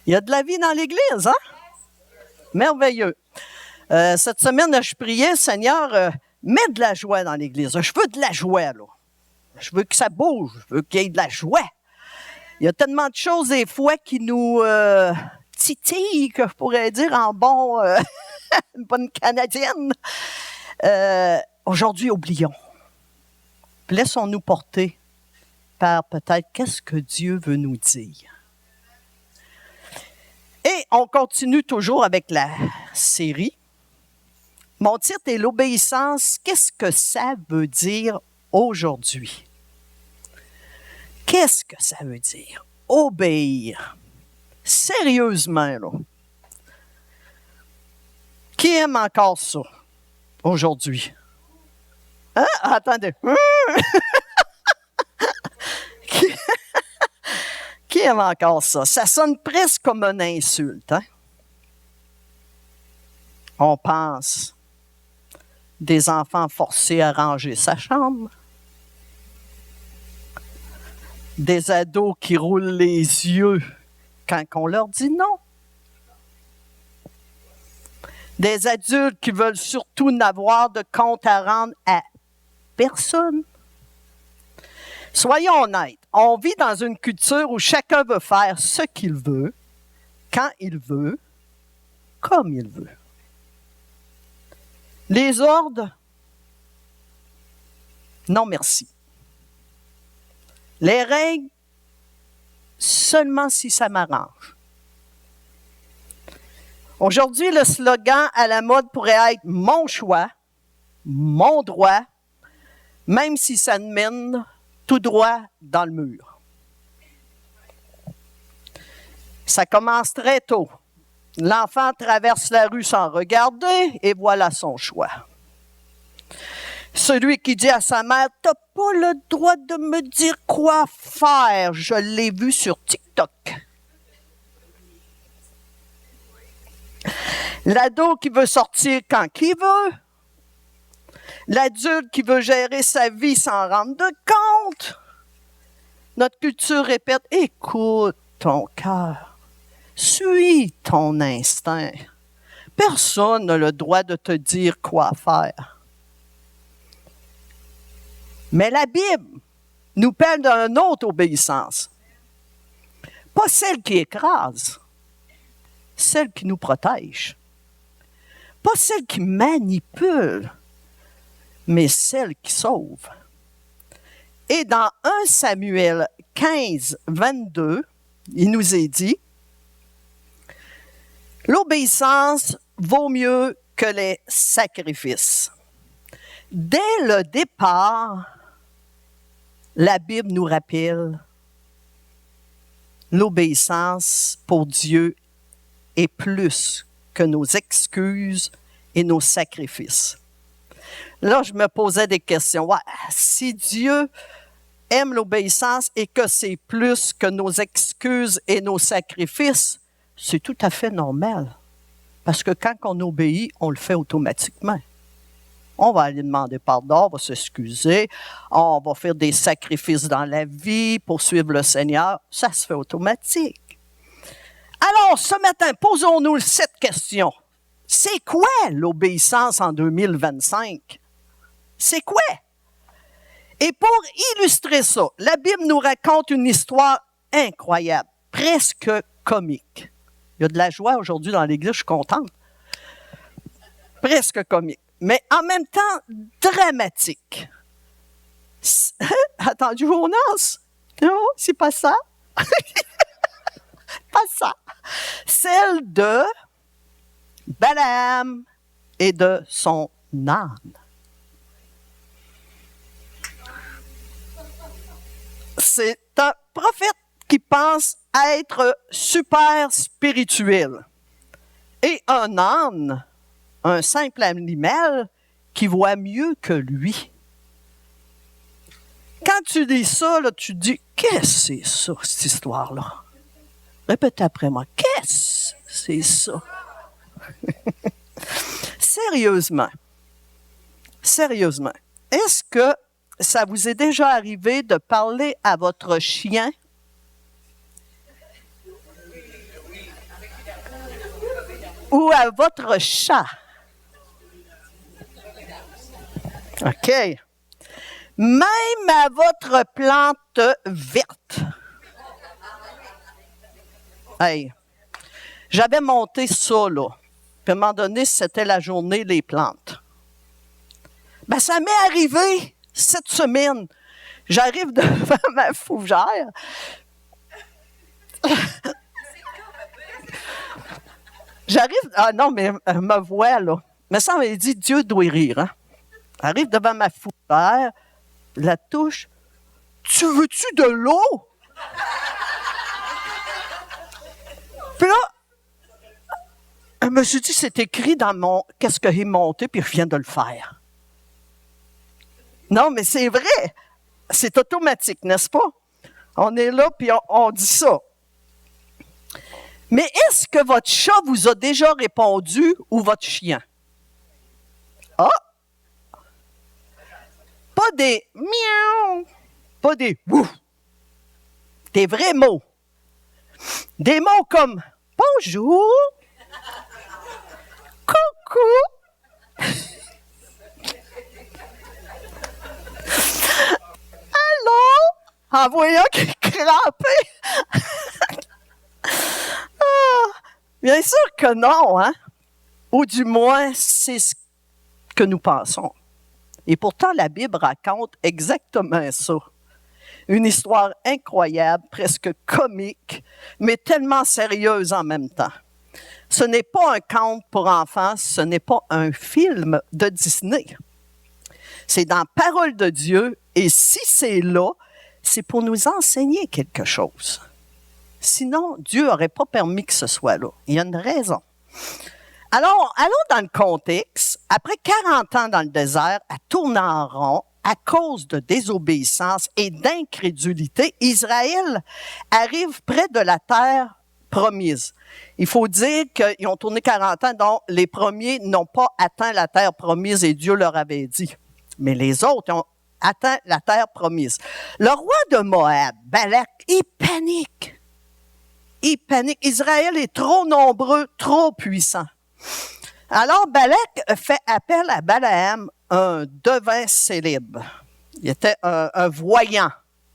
Il y a de la vie dans l'Église, hein? Merveilleux. Cette semaine, je priais, Seigneur, mets de la joie dans l'Église. Je veux de la joie, là. Je veux que ça bouge. Je veux qu'il y ait de la joie. Il y a tellement de choses, des fois, qui nous titillent, que je pourrais dire en bon, une bonne Canadienne. Aujourd'hui, oublions. Laissons-nous porter par peut-être qu'est-ce que Dieu veut nous dire. Et on continue toujours avec la série. Mon titre est l'obéissance. Qu'est-ce que ça veut dire aujourd'hui? Qu'est-ce que ça veut dire? Obéir. Sérieusement, là. Qui aime encore ça aujourd'hui? Hein? Attendez. Qui aime encore ça? Ça sonne presque comme une insulte, hein? On pense des enfants forcés à ranger sa chambre, des ados qui roulent les yeux quand on leur dit non, des adultes qui veulent surtout n'avoir de compte à rendre à personne. Soyons honnêtes, on vit dans une culture où chacun veut faire ce qu'il veut, quand il veut, comme il veut. Les ordres, non merci. Les règles, seulement si ça m'arrange. Aujourd'hui, le slogan à la mode pourrait être « Mon choix, mon droit », même si ça me mène tout droit dans le mur. Ça commence très tôt. L'enfant traverse la rue sans regarder et voilà son choix. Celui qui dit à sa mère « T'as pas le droit de me dire quoi faire, je l'ai vu sur TikTok. » L'ado qui veut sortir quand il veut. L'adulte qui veut gérer sa vie sans rendre de compte. Notre culture répète « Écoute ton cœur, suis ton instinct. Personne n'a le droit de te dire quoi faire. » Mais la Bible nous parle d'une autre obéissance. Pas celle qui écrase, celle qui nous protège. Pas celle qui manipule, mais celle qui sauve. Et dans 1 Samuel 15, 22, il nous est dit « L'obéissance vaut mieux que les sacrifices. » Dès le départ, la Bible nous rappelle l'obéissance pour Dieu est plus que nos excuses et nos sacrifices. Là, je me posais des questions. Ouais, si Dieu aime l'obéissance et que c'est plus que nos excuses et nos sacrifices, c'est tout à fait normal. Parce que quand on obéit, on le fait automatiquement. On va aller demander pardon, on va s'excuser, on va faire des sacrifices dans la vie pour suivre le Seigneur. Ça se fait automatique. Alors, ce matin, posons-nous cette question. C'est quoi l'obéissance en 2025? C'est quoi? Et pour illustrer ça, la Bible nous raconte une histoire incroyable, presque comique. Il y a de la joie aujourd'hui dans l'Église, je suis contente. Presque comique, mais en même temps dramatique. Attends, Jonas? Non, c'est pas ça. Pas ça. Celle de Balaam et de son âne. C'est un prophète qui pense être super spirituel. Et un âne, un simple animal, qui voit mieux que lui. Quand tu lis ça, là, tu te dis, qu'est-ce que c'est ça, cette histoire-là? Répète après moi, qu'est-ce que c'est ça? Sérieusement, est-ce que ça vous est déjà arrivé de parler à votre chien? ou à votre chat? OK. Même à votre plante verte. Hey, j'avais monté ça, là. Puis à un moment donné, c'était la journée des plantes. Ben, ça m'est arrivé cette semaine. J'arrive devant ma fougère. J'arrive. Ah non, mais elle me voit, là. Mais ça m'avait dit, Dieu doit rire, hein. Arrive devant ma fougère, la touche. Tu veux-tu de l'eau? Puis là, je me suis dit, c'est écrit dans mon qu'est-ce que j'ai monté, puis je viens de le faire. Non, mais c'est vrai. C'est automatique, n'est-ce pas? On est là, puis on dit ça. Mais est-ce que votre chat vous a déjà répondu ou votre chien? Ah! Pas des miaou, pas des ouf. Des vrais mots. Des mots comme bonjour, coucou, allô, en voyant qu'il est crampé. Bien sûr que non, hein? Ou du moins, c'est ce que nous pensons. Et pourtant, la Bible raconte exactement ça. Une histoire incroyable, presque comique, mais tellement sérieuse en même temps. Ce n'est pas un conte pour enfants, ce n'est pas un film de Disney. C'est dans la parole de Dieu, et si c'est là, c'est pour nous enseigner quelque chose. Sinon, Dieu n'aurait pas permis que ce soit là. Il y a une raison. Alors, allons dans le contexte. Après 40 ans dans le désert, à tourner en rond, à cause de désobéissance et d'incrédulité, Israël arrive près de la terre promise. Il faut dire qu'ils ont tourné 40 ans, dont les premiers n'ont pas atteint la terre promise et Dieu leur avait dit. Mais les autres ont atteint la terre promise. Le roi de Moab, Balak, il panique. Il panique. Israël est trop nombreux, trop puissant. Alors, Balak fait appel à Balaam, un devin célèbre. Il était un voyant,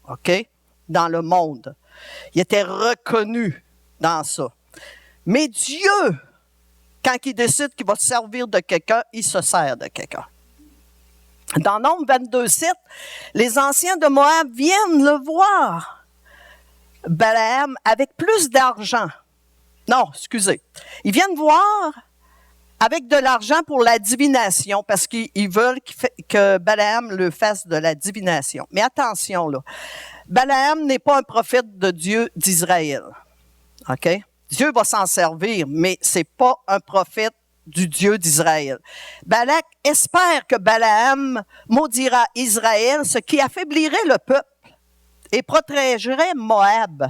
OK, dans le monde. Il était reconnu dans ça. Mais Dieu, quand il décide qu'il va se servir de quelqu'un, il se sert de quelqu'un. Dans Nombre 22:7, les anciens de Moab viennent le voir, Balaam, avec plus d'argent. Non, excusez. Ils viennent voir avec de l'argent pour la divination, parce qu'ils veulent que Balaam le fasse de la divination. Mais attention, là. Balaam n'est pas un prophète de Dieu d'Israël. OK? Dieu va s'en servir, mais c'est pas un prophète du Dieu d'Israël. Balak espère que Balaam maudira Israël, ce qui affaiblirait le peuple et protégerait Moab.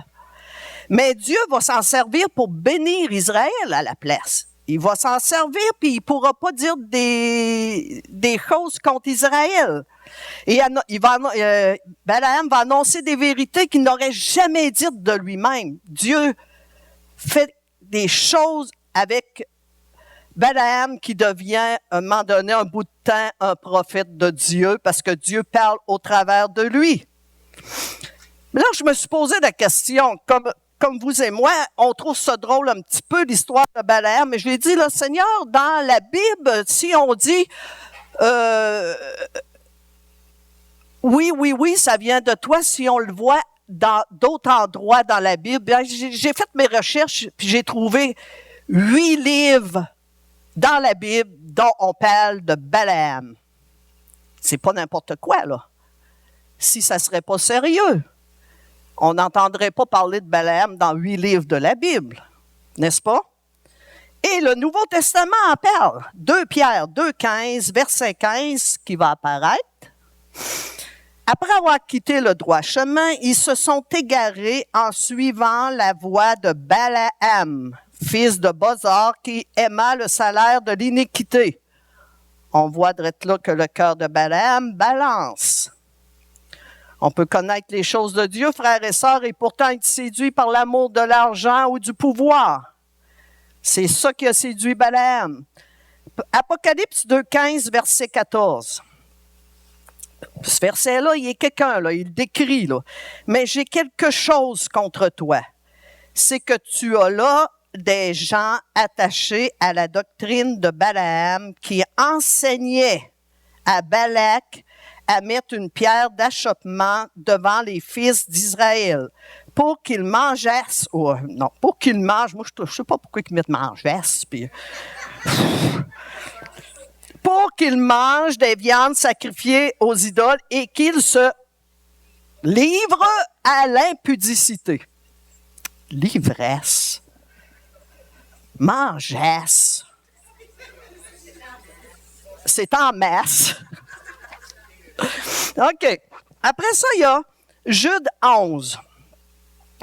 Mais Dieu va s'en servir pour bénir Israël à la place. Il va s'en servir, puis il ne pourra pas dire des choses contre Israël. Et Balaam va annoncer des vérités qu'il n'aurait jamais dites de lui-même. Dieu fait des choses avec Balaam qui devient, à un moment donné, un bout de temps, un prophète de Dieu, parce que Dieu parle au travers de lui. Mais là, je me suis posé la question, comme vous et moi, on trouve ça drôle un petit peu, l'histoire de Balaam, mais je lui ai dit, là, Seigneur, dans la Bible, si on dit, oui, ça vient de toi, si on le voit dans d'autres endroits dans la Bible, bien, j'ai fait mes recherches, puis j'ai trouvé 8 livres dans la Bible dont on parle de Balaam. C'est pas n'importe quoi, là. Si ça serait pas sérieux, on n'entendrait pas parler de Balaam dans 8 livres de la Bible, n'est-ce pas? Et le Nouveau Testament en parle. 2 Pierre 2,15, verset 15, qui va apparaître. Après avoir quitté le droit chemin, ils se sont égarés en suivant la voie de Balaam, fils de Bosor, qui aima le salaire de l'iniquité. On voit direct là que le cœur de Balaam balance. On peut connaître les choses de Dieu, frères et sœurs, et pourtant être séduit par l'amour de l'argent ou du pouvoir. C'est ça qui a séduit Balaam. Apocalypse 2,15, verset 14. Ce verset-là, il est quelqu'un, là, il décrit, là. Mais j'ai quelque chose contre toi. C'est que tu as là des gens attachés à la doctrine de Balaam qui enseignaient à Balak à mettre une pierre d'achoppement devant les fils d'Israël pour qu'ils mangeassent, pour qu'ils mangent, moi je ne sais pas pourquoi ils mettent mangeassent, puis pour qu'ils mangent des viandes sacrifiées aux idoles et qu'ils se livrent à l'impudicité. L'ivresse. Mangeasse. C'est en masse. OK. Après ça, il y a Jude 11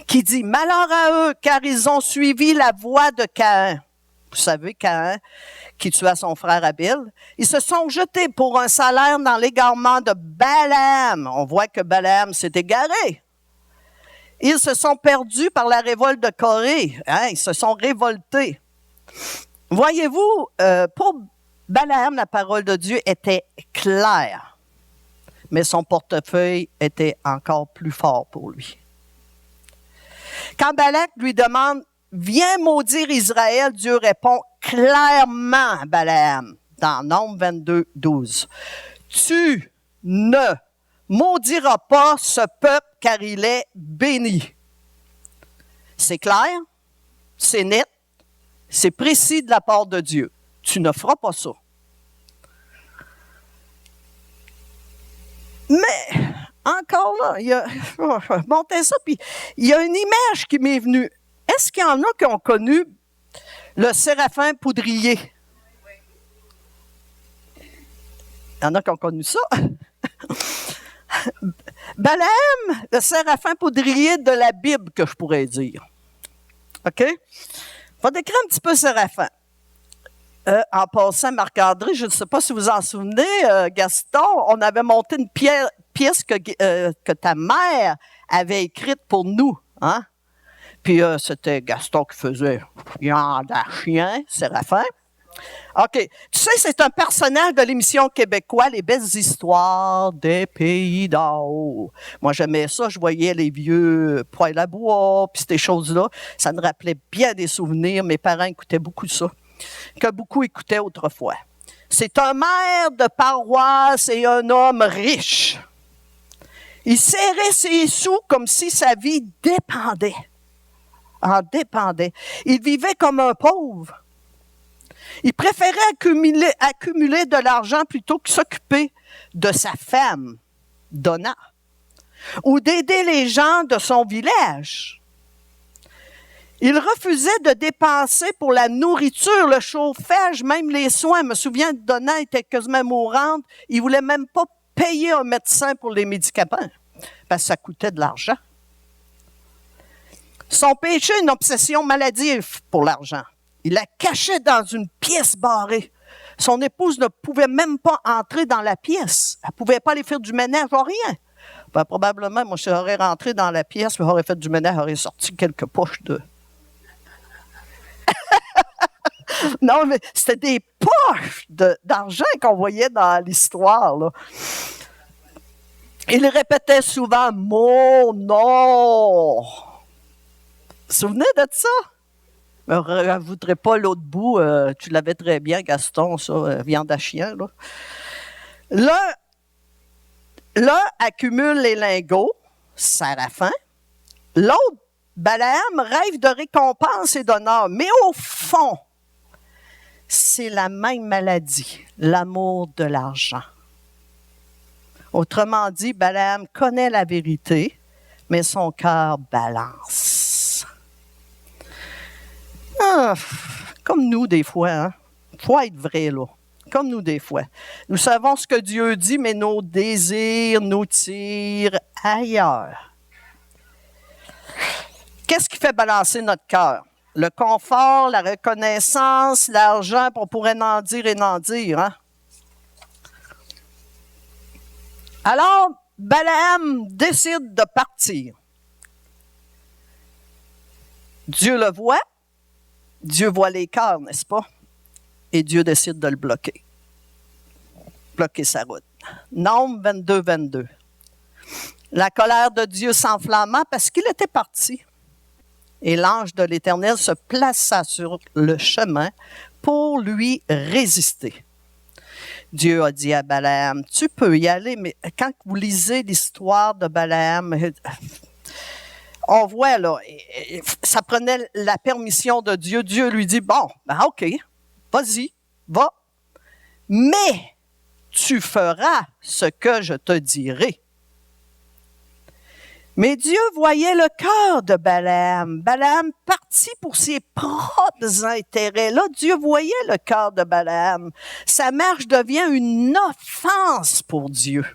qui dit « Malheur à eux, car ils ont suivi la voie de Caïn. » Vous savez, Caïn, qui tua son frère Abel. Ils se sont jetés pour un salaire dans l'égarement de Balaam. On voit que Balaam s'est égaré. Ils se sont perdus par la révolte de Corée. Ils se sont révoltés. Voyez-vous, pour Balaam, la parole de Dieu était claire, mais son portefeuille était encore plus fort pour lui. Quand Balak lui demande « Viens maudire Israël », Dieu répond clairement à Balaam dans Nombre 22, 12. « Tu ne maudiras pas ce peuple car il est béni. » C'est clair, c'est net, c'est précis de la part de Dieu. Tu ne feras pas ça. Mais, encore là, il y a, montez ça, puis il y a une image qui m'est venue. Est-ce qu'il y en a qui ont connu le séraphin poudrier? Il y en a qui ont connu ça. Balaam, le séraphin poudrier de la Bible, que je pourrais dire. OK? Je vais décrire un petit peu séraphin. En passant, Marc-André, je ne sais pas si vous en souvenez, Gaston, on avait monté une pièce que ta mère avait écrite pour nous. Hein? Puis c'était Gaston qui faisait viande à chien, Séraphin. OK. Tu sais, c'est un personnage de l'émission québécoise Les Belles Histoires des Pays d'en haut. Moi, j'aimais ça. Je voyais les vieux poêles à bois, puis ces choses-là. Ça me rappelait bien des souvenirs. Mes parents écoutaient beaucoup ça, que beaucoup écoutaient autrefois. C'est un maire de paroisse et un homme riche. Il serrait ses sous comme si sa vie dépendait. En dépendait. Il vivait comme un pauvre. Il préférait accumuler de l'argent plutôt que s'occuper de sa femme, Donna, ou d'aider les gens de son village. Il refusait de dépenser pour la nourriture, le chauffage, même les soins. Je me souviens, Donna était quasiment mourante. Il ne voulait même pas payer un médecin pour les médicaments, parce que ça coûtait de l'argent. Son péché, une obsession maladive pour l'argent. Il la cachait dans une pièce barrée. Son épouse ne pouvait même pas entrer dans la pièce. Elle ne pouvait pas aller faire du ménage, rien. Ben, probablement, moi, si j'aurais rentré dans la pièce, j'aurais fait du ménage, j'aurais sorti quelques poches de... Non, mais c'était des poches d'argent qu'on voyait dans l'histoire, là. Il répétait souvent « mon nom ». Vous vous souvenez de ça? Je ne rajouterai pas l'autre bout. Tu l'avais très bien, Gaston, ça, viande à chien. L'un accumule les lingots, Séraphin. L'autre, Balaam, rêve de récompense et d'honneur. Mais au fond, c'est la même maladie, l'amour de l'argent. Autrement dit, Balaam connaît la vérité, mais son cœur balance. Comme nous, des fois. Hein? Faut être vrai, là. Comme nous, des fois. Nous savons ce que Dieu dit, mais nos désirs nous tirent ailleurs. Qu'est-ce qui fait balancer notre cœur? Le confort, la reconnaissance, l'argent, on pourrait en dire et en dire. Hein? Alors, Balaam décide de partir. Dieu le voit. Dieu voit les cœurs, n'est-ce pas? Et Dieu décide de le bloquer. Bloquer sa route. Nombre 22, 22. La colère de Dieu s'enflamma parce qu'il était parti. Et l'ange de l'Éternel se plaça sur le chemin pour lui résister. Dieu a dit à Balaam, tu peux y aller, mais quand vous lisez l'histoire de Balaam, on voit là, ça prenait la permission de Dieu. Dieu lui dit, bon, ben OK, vas-y, va, mais tu feras ce que je te dirai. Mais Dieu voyait le cœur de Balaam. Balaam partit pour ses propres intérêts. Là, Dieu voyait le cœur de Balaam. Sa marche devient une offense pour Dieu.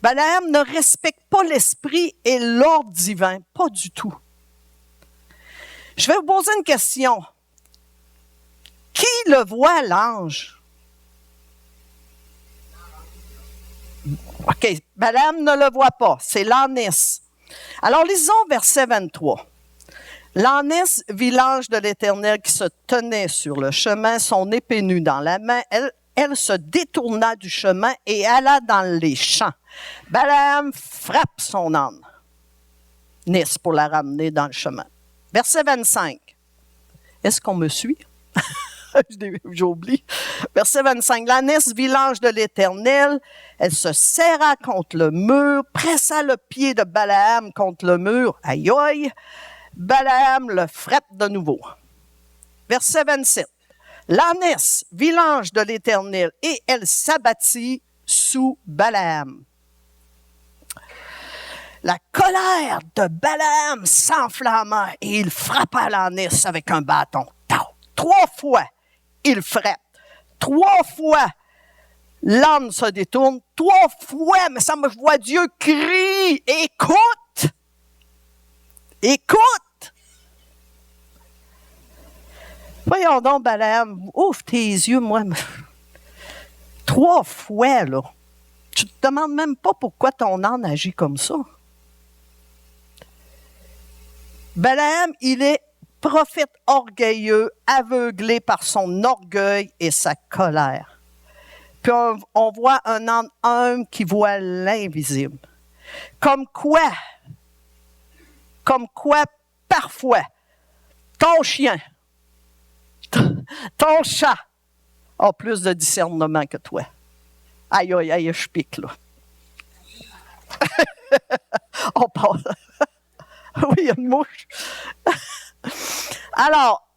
Balaam ne respecte pas l'esprit et l'ordre divin, pas du tout. Je vais vous poser une question. Qui le voit, l'ange? OK, Balaam ne le voit pas, c'est l'ânis. Alors, lisons verset 23. L'ânis vit l'ange de l'Éternel qui se tenait sur le chemin, son épée nue dans la main. Elle se détourna du chemin et alla dans les champs. Balaam frappe son âne, pour la ramener dans le chemin. Verset 25. Est-ce qu'on me suit? J'oublie. Verset 25. L'ânesse vit l'ange de l'Éternel. Elle se serra contre le mur, pressa le pied de Balaam contre le mur. Aïe, aïe. Balaam le frappe de nouveau. Verset 27. L'ânesse vit l'ange de l'Éternel et elle s'abattit sous Balaam. La colère de Balaam s'enflamma et il frappa l'ânesse avec un bâton. 3 fois, il frappe. 3 fois, l'âne se détourne. 3 fois, mais ça me voit Dieu crie. Écoute! Écoute! Voyons donc, Balaam, ouvre tes yeux, moi. 3 fois, là. Tu te demandes même pas pourquoi ton âne agit comme ça. Balaam, il est prophète orgueilleux, aveuglé par son orgueil et sa colère. Puis on voit un âne humble qui voit l'invisible. Comme quoi, parfois, ton chien, ton chat a plus de discernement que toi. Aïe, aïe, aïe, je pique, là. On passe. Oui, il y a une mouche. Alors,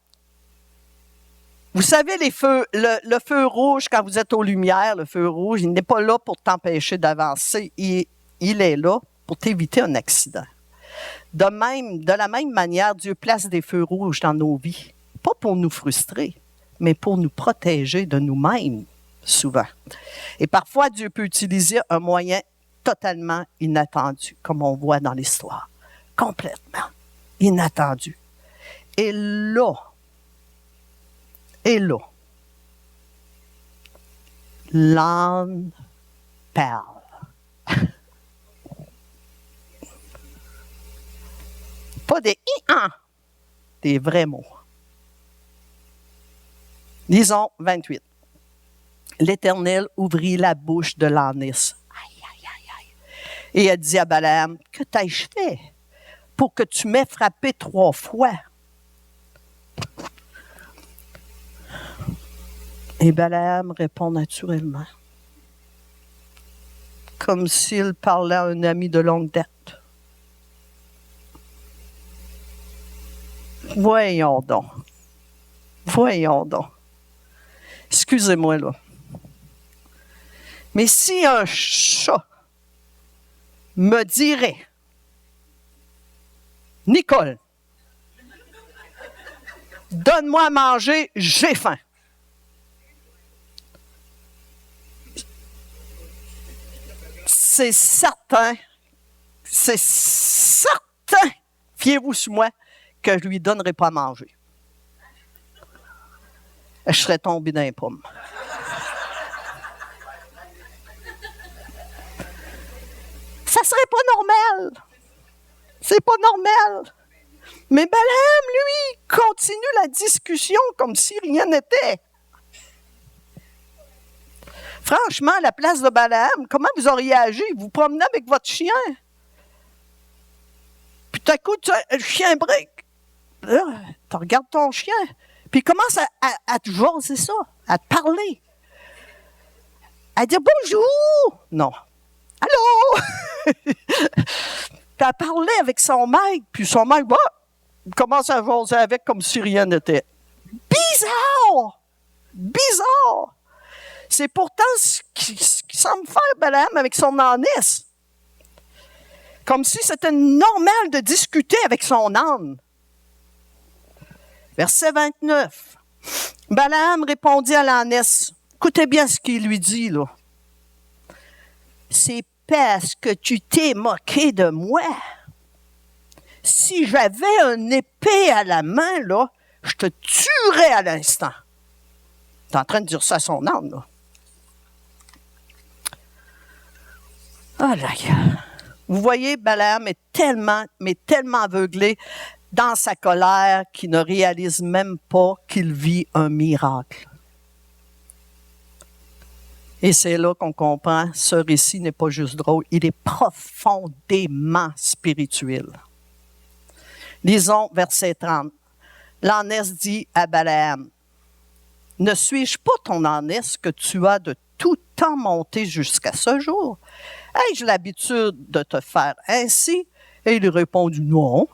vous savez, le feu rouge, quand vous êtes aux lumières, le feu rouge, il n'est pas là pour t'empêcher d'avancer. Il est là pour t'éviter un accident. De la même manière, Dieu place des feux rouges dans nos vies. Pas pour nous frustrer, mais pour nous protéger de nous-mêmes, souvent. Et parfois, Dieu peut utiliser un moyen totalement inattendu, comme on voit dans l'histoire. Complètement inattendu. Et là, l'âne parle. Pas des i-an, des vrais mots. Lisons 28. L'Éternel ouvrit la bouche de l'ânesse. Aïe, aïe, aïe, aïe. Et elle dit à Balaam, que t'ai-je fait pour que tu m'aies frappé 3 fois? Et Balaam répond naturellement, comme s'il parlait à un ami de longue date. Voyons donc. Excusez-moi là. Mais si un chat me dirait, Nicole, donne-moi à manger, j'ai faim. C'est certain, fiez-vous sur moi, que je ne lui donnerai pas à manger. Je serais tombé dans les pommes. Ça serait pas normal. C'est pas normal. Mais Balaam, lui, continue la discussion comme si rien n'était. Franchement, à la place de Balaam, comment vous auriez agi? Vous promenez avec votre chien. Puis tout à coup, le chien break. Là, tu regardes ton chien. Puis il commence à te jaser ça, à te parler. À dire bonjour. Non. Allô? Puis à parler avec son maître. Puis son maître, bah, il commence à jaser avec comme si rien n'était. Bizarre! Bizarre! C'est pourtant ce qui semble faire Balaam avec son ânesse. Comme si c'était normal de discuter avec son âne. Verset 29. Balaam répondit à l'ânesse. Écoutez bien ce qu'il lui dit, là. C'est parce que tu t'es moqué de moi. Si j'avais une épée à la main, là, je te tuerais à l'instant. Tu es en train de dire ça à son âne, là. Oh là là. Vous voyez, Balaam est tellement aveuglé dans sa colère qu'il ne réalise même pas qu'il vit un miracle. Et c'est là qu'on comprend, ce récit n'est pas juste drôle, il est profondément spirituel. Lisons verset 30. L'ânesse dit à Balaam, « Ne suis-je pas ton ânesse que tu as de tout temps monté jusqu'à ce jour? Ai-je l'habitude de te faire ainsi? » Et il répondit, « Non. »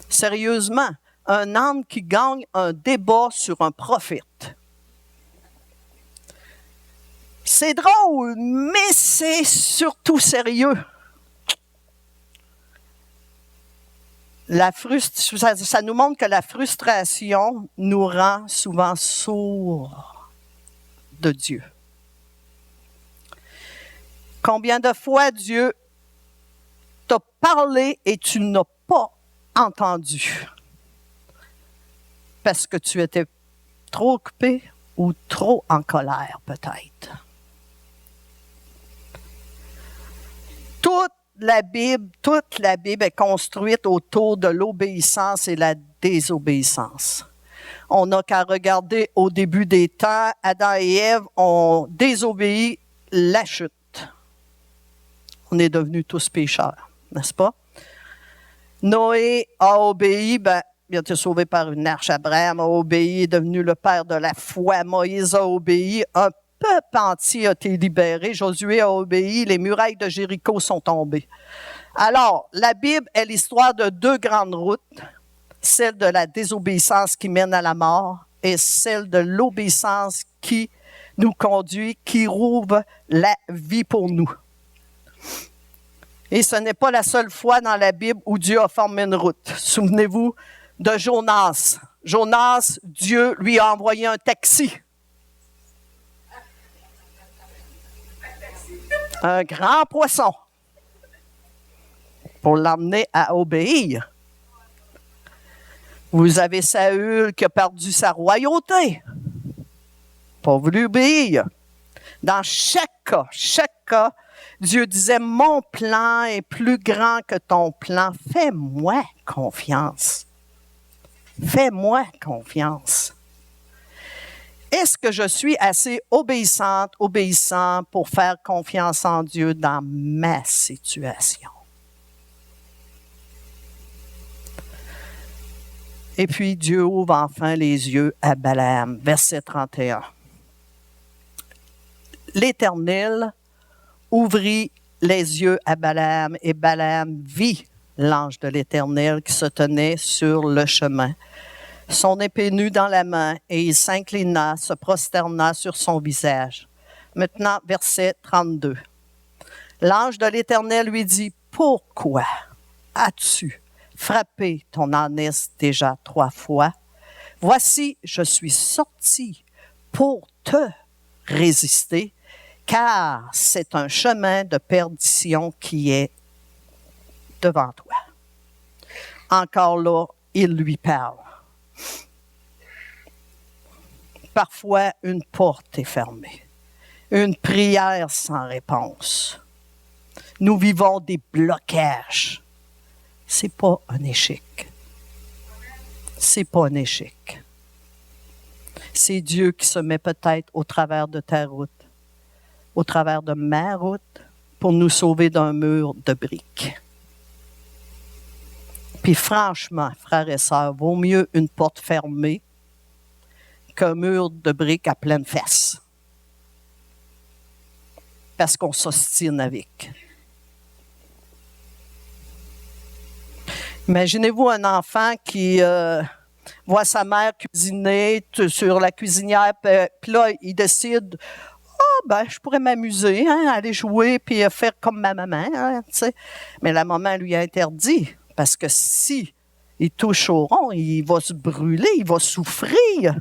Sérieusement, un âne qui gagne un débat sur un prophète. C'est drôle, mais c'est surtout sérieux. Ça nous montre que la frustration nous rend souvent sourds de Dieu. Combien de fois Dieu t'a parlé et tu n'as pas entendu? Parce que tu étais trop occupé ou trop en colère, peut-être. Toute la Bible est construite autour de l'obéissance et la désobéissance. On n'a qu'à regarder au début des temps, Adam et Ève ont désobéi, la chute. On est devenus tous pécheurs, n'est-ce pas? Noé a obéi, il a été sauvé par une arche. Abraham a obéi, est devenu le père de la foi. Moïse a obéi, un peuple entier a été libéré. Josué a obéi, les murailles de Jéricho sont tombées. Alors, la Bible est l'histoire de deux grandes routes, celle de la désobéissance qui mène à la mort et celle de l'obéissance qui nous conduit, qui rouvre la vie pour nous. Et ce n'est pas la seule fois dans la Bible où Dieu a formé une route. Souvenez-vous de Jonas. Jonas, Dieu lui a envoyé un taxi. Un grand poisson pour l'emmener à obéir. Vous avez Saül qui a perdu sa royauté. Pas voulu obéir. Dans chaque cas, Dieu disait, mon plan est plus grand que ton plan. Fais-moi confiance. Fais-moi confiance. Est-ce que je suis assez obéissant pour faire confiance en Dieu dans ma situation? Et puis Dieu ouvre enfin les yeux à Balaam, verset 31. L'Éternel ouvrit les yeux à Balaam et Balaam vit l'ange de l'Éternel qui se tenait sur le chemin, son épée nue dans la main, et il s'inclina, se prosterna sur son visage. Maintenant, verset 32. L'ange de l'Éternel lui dit, « Pourquoi as-tu frappé ton ânesse déjà 3 fois? Voici, je suis sorti pour te résister, car c'est un chemin de perdition qui est devant toi. » Encore là, il lui parle. Parfois, une porte est fermée, une prière sans réponse. Nous vivons des blocages. Ce n'est pas un échec, c'est pas un échec. C'est Dieu qui se met peut-être au travers de ta route, au travers de ma route, pour nous sauver d'un mur de briques. Puis franchement, frères et sœurs, vaut mieux une porte fermée qu'un mur de briques à pleine fesse. Parce qu'on s'ostine avec. Imaginez-vous un enfant qui voit sa mère cuisiner sur la cuisinière, puis là, il décide, je pourrais m'amuser, aller jouer, puis faire comme ma maman, tu sais. Mais la maman lui a interdit, parce que si il touche au rond, il va se brûler, il va souffrir.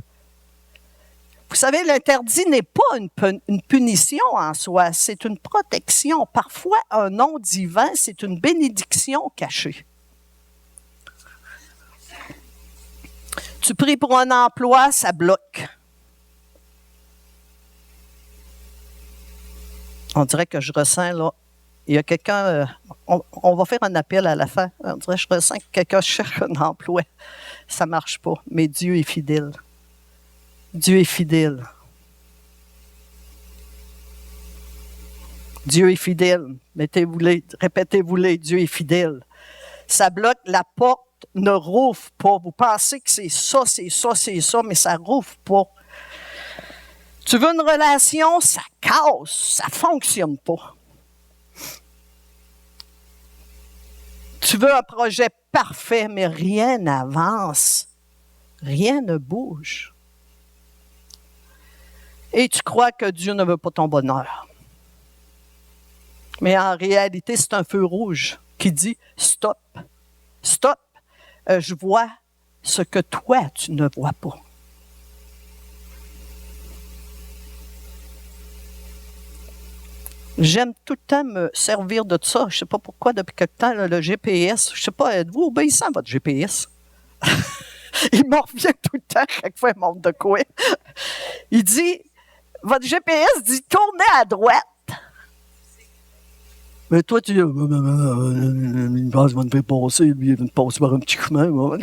Vous savez, l'interdit n'est pas une punition en soi, c'est une protection. Parfois, un nom divin, c'est une bénédiction cachée. Tu pries pour un emploi, ça bloque. On dirait que je ressens, là, il y a quelqu'un, on va faire un appel à la fin. On dirait que je ressens que quelqu'un cherche un emploi. Ça ne marche pas, mais Dieu est fidèle. Dieu est fidèle. Dieu est fidèle. Mettez-vous-les, répétez-vous-les, Dieu est fidèle. Ça bloque, la porte ne rouvre pas. Vous pensez que c'est ça, mais ça ne rouvre pas. Tu veux une relation, ça casse, ça ne fonctionne pas. Tu veux un projet parfait, mais rien n'avance. Rien ne bouge. Et tu crois que Dieu ne veut pas ton bonheur. Mais en réalité, c'est un feu rouge qui dit « Stop, stop, je vois ce que toi, tu ne vois pas. » J'aime tout le temps me servir de ça. Je ne sais pas pourquoi, depuis quelque temps, le GPS, je ne sais pas, êtes-vous obéissant à votre GPS? Il m'en revient tout le temps, chaque fois, il montre de quoi. Il dit, votre GPS dit, tournez à droite. Mais toi, tu dis, une base va me faire passer, lui, il va me passer par un petit chemin. On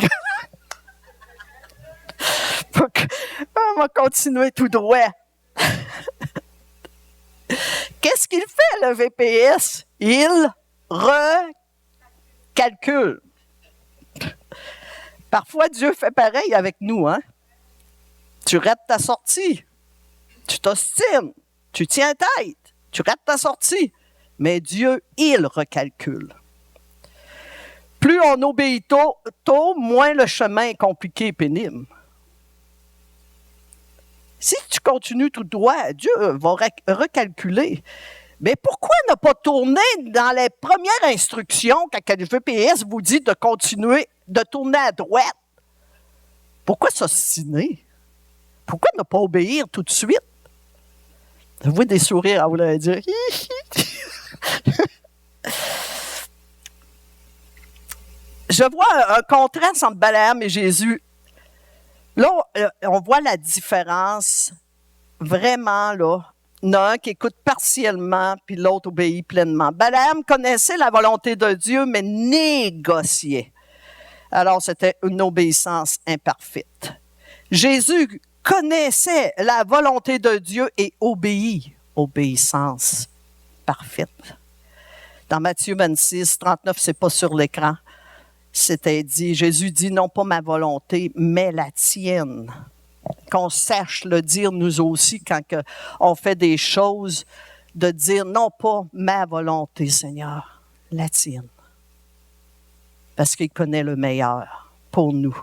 va continuer tout droit. Qu'est-ce qu'il fait, le VPS? Il recalcule. Parfois, Dieu fait pareil avec nous, hein? Tu rates ta sortie. Tu t'ostines. Tu tiens tête. Tu rates ta sortie. Mais Dieu, il recalcule. Plus on obéit tôt, moins le chemin est compliqué et pénible. Si tu continues tout droit, Dieu va recalculer. Mais pourquoi ne pas tourner dans les premières instructions quand le GPS vous dit de continuer, de tourner à droite? Pourquoi s'ostiner? Pourquoi ne pas obéir tout de suite? Vous voyez des sourires à vous le dire. Je vois un contraste entre Balaam et Jésus. Là, on voit la différence vraiment, là. Il y en a un qui écoute partiellement, puis l'autre obéit pleinement. Balaam connaissait la volonté de Dieu, mais négociait. Alors, c'était une obéissance imparfaite. Jésus connaissait la volonté de Dieu et obéit. Obéissance parfaite. Dans Matthieu 26, 39, c'est pas sur l'écran. C'était dit, Jésus dit, non pas ma volonté, mais la tienne. Qu'on sache le dire nous aussi quand on fait des choses, de dire non pas ma volonté, Seigneur, la tienne. Parce qu'il connaît le meilleur pour nous.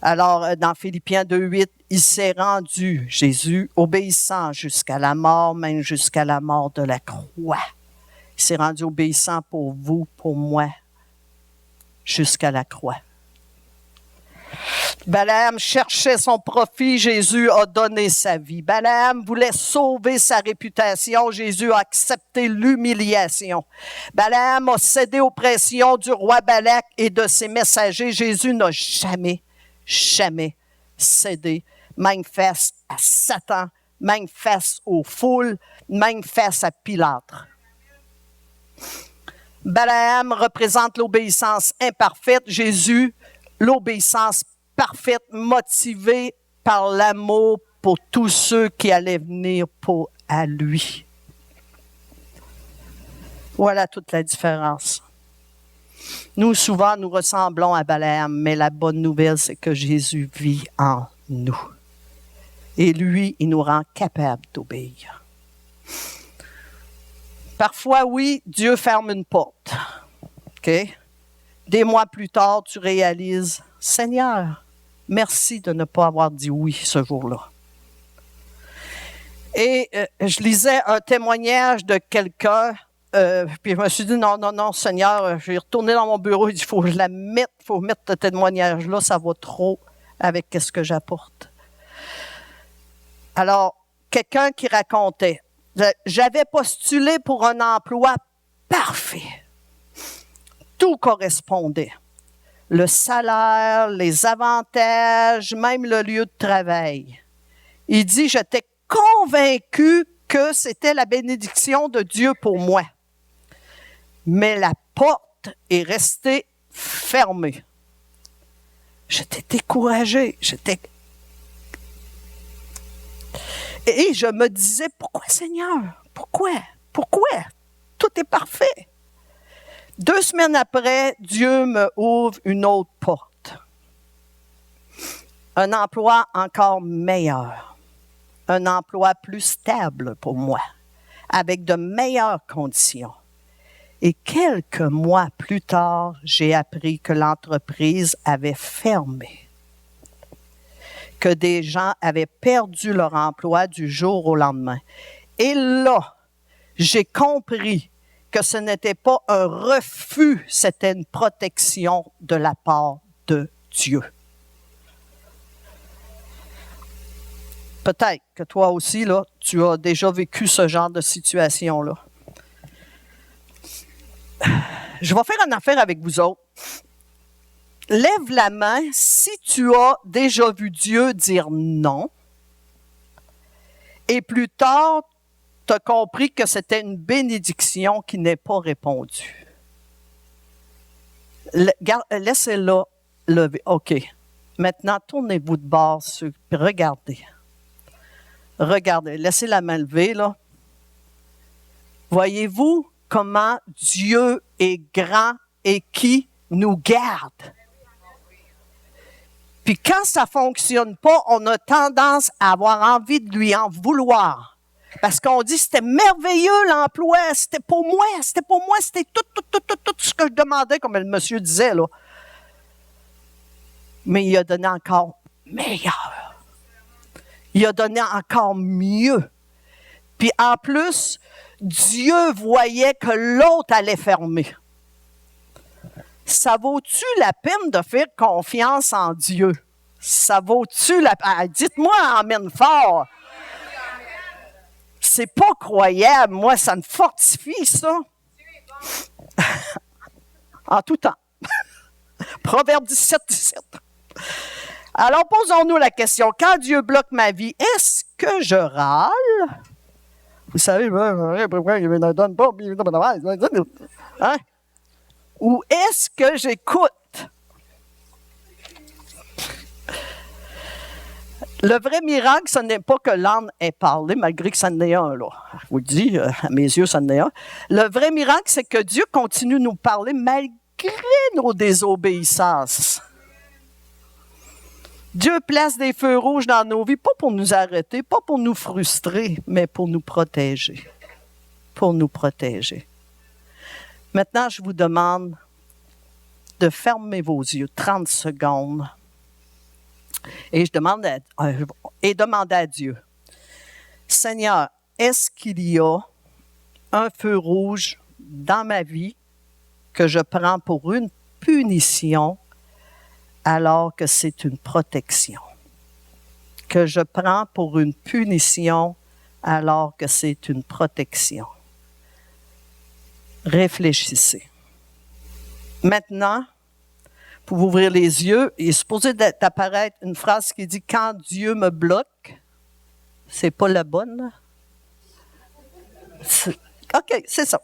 Alors, dans Philippiens 2,8, il s'est rendu, Jésus, obéissant jusqu'à la mort, même jusqu'à la mort de la croix. Il s'est rendu obéissant pour vous, pour moi, jusqu'à la croix. Balaam cherchait son profit, Jésus a donné sa vie. Balaam voulait sauver sa réputation, Jésus a accepté l'humiliation. Balaam a cédé aux pressions du roi Balak et de ses messagers. Jésus n'a jamais cédé, même face à Satan, même face aux foules, même face à Pilate. Balaam représente l'obéissance imparfaite, Jésus, l'obéissance parfaite, motivée par l'amour pour tous ceux qui allaient venir à lui. Voilà toute la différence. Nous, souvent, nous ressemblons à Balaam, mais la bonne nouvelle, c'est que Jésus vit en nous. Et lui, il nous rend capables d'obéir. Parfois, oui, Dieu ferme une porte. OK? Des mois plus tard, tu réalises, Seigneur, merci de ne pas avoir dit oui ce jour-là. Et je lisais un témoignage de quelqu'un, puis je me suis dit, non, Seigneur, je vais retourner dans mon bureau, il faut que je la mette, il faut mettre ce témoignage-là, ça va trop avec ce que j'apporte. Alors, quelqu'un qui racontait, j'avais postulé pour un emploi parfait. Tout correspondait. Le salaire, les avantages, même le lieu de travail. Il dit, j'étais convaincu que c'était la bénédiction de Dieu pour moi. Mais la porte est restée fermée. J'étais découragée. Et je me disais, pourquoi Seigneur? Pourquoi? Tout est parfait. 2 semaines après, Dieu me ouvre une autre porte. Un emploi encore meilleur. Un emploi plus stable pour moi, avec de meilleures conditions. Et quelques mois plus tard, j'ai appris que l'entreprise avait fermé, que des gens avaient perdu leur emploi du jour au lendemain. Et là, j'ai compris que ce n'était pas un refus, c'était une protection de la part de Dieu. Peut-être que toi aussi, là, tu as déjà vécu ce genre de situation-là. Je vais faire une affaire avec vous autres. Lève la main si tu as déjà vu Dieu dire non. Et plus tard, tu as compris que c'était une bénédiction qui n'est pas répondue. Laissez-la lever. OK. Maintenant, tournez-vous de bord, regardez. Regardez, laissez la main levée, là. Voyez-vous comment Dieu est grand et qui nous garde? Puis quand ça ne fonctionne pas, on a tendance à avoir envie de lui en vouloir. Parce qu'on dit, c'était merveilleux l'emploi, c'était pour moi, c'était tout ce que je demandais, comme le monsieur disait, là. Mais il a donné encore meilleur. Il a donné encore mieux. Puis en plus, Dieu voyait que l'autre allait fermer. Ça vaut-tu la peine de faire confiance en Dieu? Ça vaut-tu la peine? Dites-moi amen fort. C'est pas croyable. Moi, ça me fortifie, ça. En tout temps. Proverbe 17, 17. Alors, posons-nous la question. Quand Dieu bloque ma vie, est-ce que je râle? Vous savez, pourquoi il ne donne pas? Hein? Ou est-ce que j'écoute? Le vrai miracle, ce n'est pas que l'âne ait parlé, malgré que ça en est un, là. Je vous le dis, à mes yeux, ça en est un. Le vrai miracle, c'est que Dieu continue de nous parler malgré nos désobéissances. Dieu place des feux rouges dans nos vies, pas pour nous arrêter, pas pour nous frustrer, mais pour nous protéger. Pour nous protéger. Maintenant, je vous demande de fermer vos yeux 30 secondes et demandez à Dieu, Seigneur, est-ce qu'il y a un feu rouge dans ma vie que je prends pour une punition alors que c'est une protection? Que je prends pour une punition alors que c'est une protection. Réfléchissez. Maintenant, pour ouvrir les yeux, il est supposé d'apparaître une phrase qui dit « Quand Dieu me bloque », c'est pas la bonne. OK, c'est ça.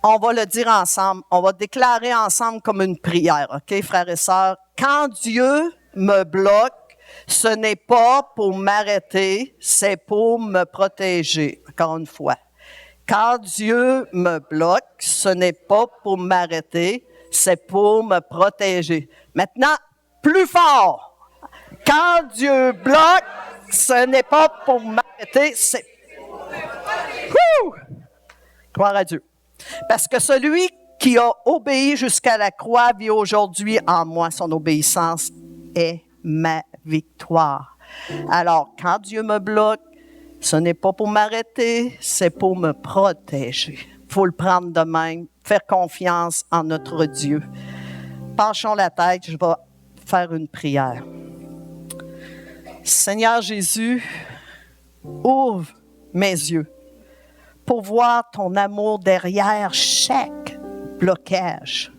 On va le dire ensemble, on va déclarer ensemble comme une prière, OK, frères et sœurs? Quand Dieu me bloque, ce n'est pas pour m'arrêter, c'est pour me protéger. Encore une fois. Quand Dieu me bloque, ce n'est pas pour m'arrêter, c'est pour me protéger. Maintenant, plus fort. Quand Dieu bloque, ce n'est pas pour m'arrêter, c'est... Wouh! Gloire à Dieu. Parce que celui qui a obéi jusqu'à la croix vit aujourd'hui en moi. Son obéissance est ma victoire. Alors, quand Dieu me bloque, ce n'est pas pour m'arrêter, c'est pour me protéger. Il faut le prendre de même, faire confiance en notre Dieu. Penchons la tête, je vais faire une prière. Seigneur Jésus, ouvre mes yeux pour voir ton amour derrière chaque blocage.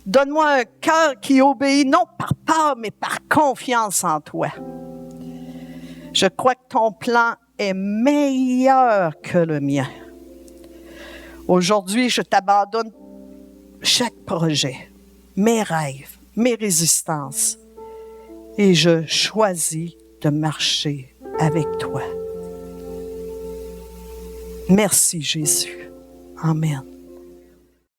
Donne-moi un cœur qui obéit non par peur, mais par confiance en toi. Je crois que ton plan est meilleur que le mien. Aujourd'hui, je t'abandonne chaque projet, mes rêves, mes résistances, et je choisis de marcher avec toi. Merci Jésus. Amen.